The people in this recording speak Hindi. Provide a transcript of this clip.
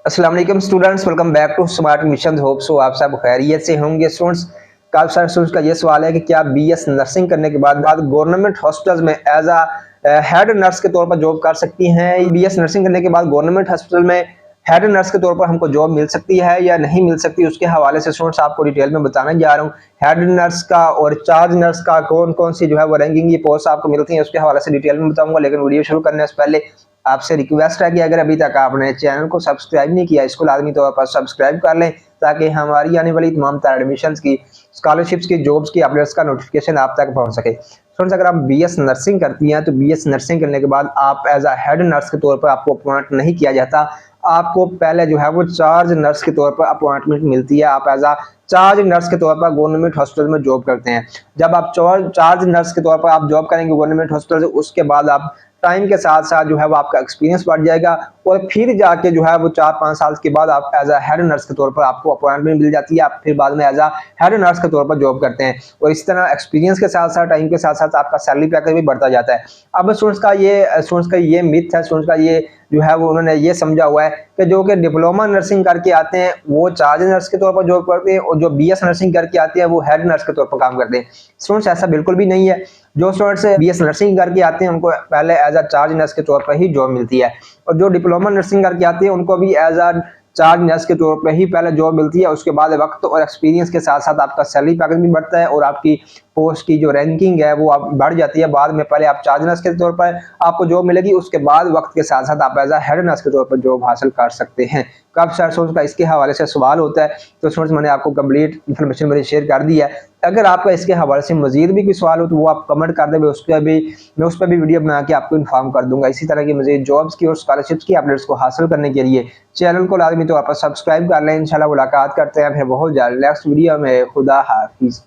अस्सलाम वालेकुम students, welcome back to smart mission. Hope so आप सब खैरियत से होंगे। स्टूडेंट्स, काफी सारे स्टूडेंट्स का ये सवाल है कि क्या बीएस नर्सिंग करने के बाद गवर्नमेंट हॉस्पिटल्स में एज अ हेड नर्स के तौर पर जॉब कर सकती हैं। बीएस नर्सिंग करने के बाद गवर्नमेंट हॉस्पिटल में हेड नर्स के तौर पर हमको जॉब मिल सकती है या नहीं मिल सकती, उसके हवाले से स्टूडेंट्स आपको डिटेल में बताने जा रहा हूँ। हेड नर्स का और चार्ज नर्स का कौन कौन सी जो है वो रैंकिंग की पोस्ट आपको मिलती है, उसके हवाले से डिटेल में बताऊंगा। लेकिन वीडियो शुरू करने से पहले आपसे रिक्वेस्ट है कि अगर अभी तक आपने चैनल को सब्सक्राइब नहीं किया, इसको लाजमी तौर पर सब्सक्राइब कर लें ताकि हमारी आने वाली तमाम तरह एडमिशन्स की, स्कॉलरशिप्स की, जॉब्स की अपडेट्स का नोटिफिकेशन आप तक पहुंच सके। फ्रेंड्स, अगर आप बीएस नर्सिंग करती हैं तो बीएस नर्सिंग करने के बाद आप एज अ हेड नर्स के तौर पर आपको अपॉइंट नहीं किया जाता। आपको पहले जो है वो चार्ज नर्स के तौर पर अपॉइंटमेंट मिलती है। आप एज अ चार्ज नर्स के तौर पर गवर्नमेंट हॉस्पिटल में जॉब करते हैं। जब आप चार्ज नर्स के तौर पर आप जॉब करेंगे गवर्नमेंट हॉस्पिटल से, उसके बाद आप टाइम के साथ साथ जो है वो आपका एक्सपीरियंस बढ़ जाएगा और फिर जाके जो है वो 4-5 साल के बाद आप एज अ हेड नर्स के तौर पर आपको अपॉइंटमेंट मिल जाती है। आप फिर बाद में एज अ हेड नर्स के तौर पर जॉब करते हैं और इस तरह एक्सपीरियंस के साथ साथ टाइम के साथ साथ आपका सैलरी पैकेज भी बढ़ता जाता है। अब स्टूडेंट्स का ये मिथ है, स्टूडेंट्स का ये जो है वो उन्होंने ये समझा हुआ है कि जो कि डिप्लोमा नर्सिंग करके आते हैं वो चार्ज नर्स के तौर पर जॉब करते हैं और जो बीएस नर्सिंग करके आते हैं वो हेड नर्स के तौर पर काम करते हैं। स्टूडेंट्स, ऐसा बिल्कुल भी नहीं है। जो स्टूडेंट्स बीएस नर्सिंग करके आते हैं उनको पहले एज अ चार्ज नर्स के तौर पर ही जॉब मिलती है और जो डिप्लोमा नर्सिंग करके आते हैं उनको भी एज अ चार्ज नर्स के तौर पर ही पहले जॉब मिलती है। उसके बाद वक्त और एक्सपीरियंस के साथ साथ आपका सैलरी पैकेज भी बढ़ता है और आपकी पोस्ट की जो रैंकिंग है वो आप बढ़ जाती है। बाद में पहले आप चार्ज नर्स के तौर पर आपको जॉब मिलेगी, उसके बाद वक्त के साथ साथ आप एज अ हेड नर्स के तौर पर जॉब हासिल कर सकते हैं। काफी सारे स्टूडेंट्स का इसके हवाले से सवाल होता है, तो स्टूडेंट्स मैंने आपको कंप्लीट इन्फॉर्मेशन मैंने शेयर कर दी है। अगर आपका इसके हवाले से मजीद भी कोई सवाल हो तो वो आप कमेंट कर दें, मैं उस पर भी वीडियो बना के आपको इन्फॉर्म कर दूंगा। इसी तरह की मजीद जॉब्स की और स्कॉलरशिप्स की अपडेट्स को हासिल करने के लिए चैनल को लाजमी तौर पर सब्सक्राइब कर लें। इंशाल्लाह मुलाकात करते हैं फिर बहुत जल्द नेक्स्ट वीडियो में। खुदा हाफिज।